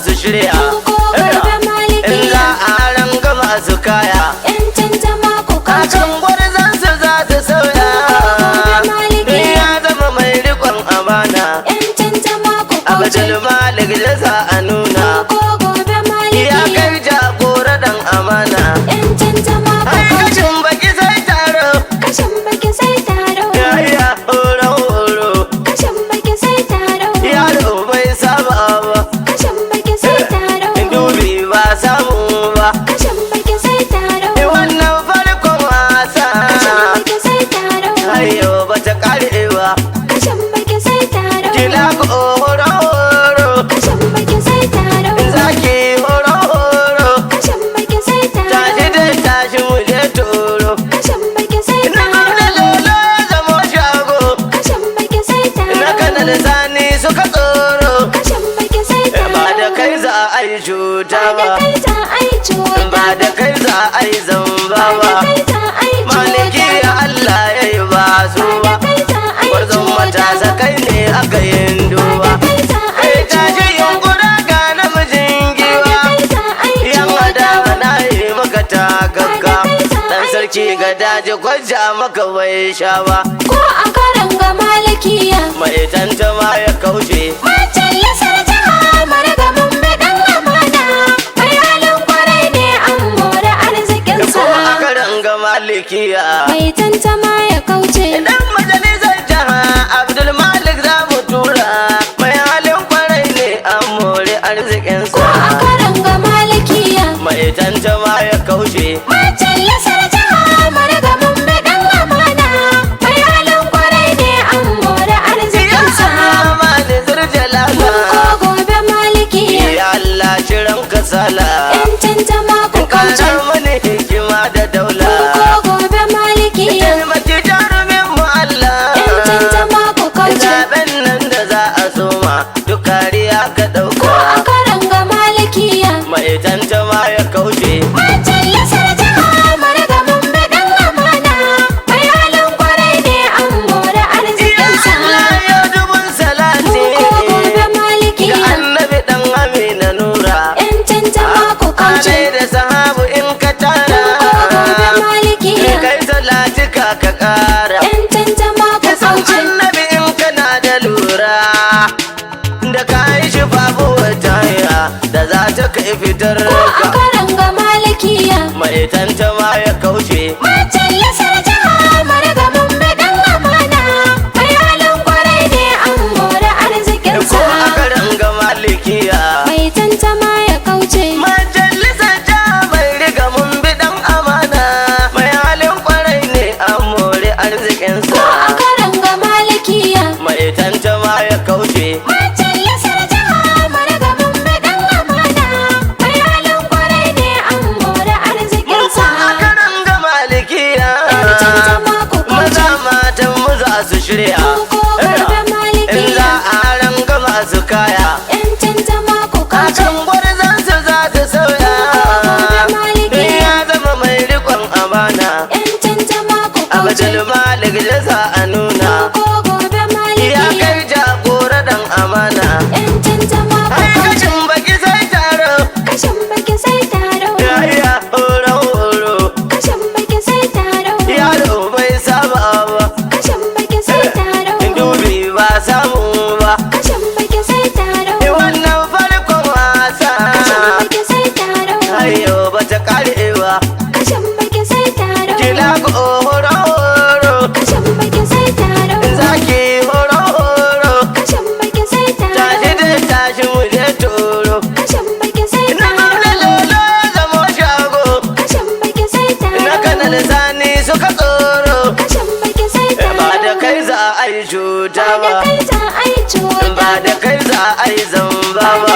su shirya in za a ranga masu kaya kakan gwarzon su za su sauya ya zama mai rikon amana abdul malik da za a nuna ya kai jagora dan amana kashin baki sai taro ya horo horo yaro bai saba ba dubi ba samu ba wannan farkon wasa hayo ba ta kare ba kila ko horo horo zaki horo horo tashi dai tashi mu je toro na nuna lolo zamo shago na kanal sani suka tsoro ba da kai za a yi cuta ba ba da kai za a yi zamba ba maliki Allah ya yi ba su ba gwarzon matasa kai ne aka yin duba kai tashi yunkura ga namijin giwa yan adawa na yi maka takakka dan sarki ga daji kwanja maka bai sha ba ko a karan ga malikiya mai tantama ya kaushe malikiya mai tantama ya kauce idan majalisar jaha abdul malik za mu tura mai halin kwarai ne an more arzikinsa ko a karan ga malikiya mai tantama ya kauce majalisar jaha maraga mun bi dan amana mai halin kwarai ne an more arzikinsa mali zurjalala ko gobe malikiya ya Allah shirin kasala yan tantama ku kauce kana mani hikima da daula duk kariya ka dauka ko a karan ga malikiya mai tantama ya kauce majalisar jaha maraga mun bi dan amana mai halin kwarai ne an more arzikinsa ya dubun salati ko gobe malikiya ga annabi dan amina nura yan tantama ku kauce alai da sahabu in ka tara ko gobe malikiya kai salati ka kara yan tantama ku kauce annabi in kana da lura da ka yi shi babu wata da za ta kai fitar ko a karan ga malikiya mai tantama ya kauce majalisar jaha maraga mun bi dan amana mai halin kwarai ne an more arzikinsa ko a karan ga malikiya mai tantama ya kauce majalisar jaha mai riga mun bi dan amana mai halin kwarai ne an more arzikinsa ko a karan ga malikiya mai tantama ya kauce majalisar jaha maraga mun bi dan amana mai halin kwarai ne an more arzikinsa a karan ga malikiya yan tantama ku kauce maza matan mu za su shirya ko gobe in za malikiya a ranga masu kaya yan tantama ku kauce kakan gwarzon su za su sauya ya zama mai rikon amana yan tantama ku kauce abdul malik da za a nuna ko gobe ya malikiya kai jagora dan amana yan tantama ku ai kauce kashin baki sai taro kashin baki sai taro ya horo horo kashin baki sai taro yaro bai saba ba kashin baki sai taro dubi ba samu ba kashin baki sai taro wannan farkon wasa kashin baki sai taro hayo ba ta kare ba kashin baki sai taro kila ko horo horo kashin baki sai taro zaki horo horo kashin baki sai taro tashi dai tashi mu je toro kashin baki sai na taro nuna lolo zamo shago kashin baki sai taro na kanal sani suka tsoro kashin baki sai taro ba da kai za a yi cuta ba da ba kai za a yi cuta ba da kai za a yi zamba ba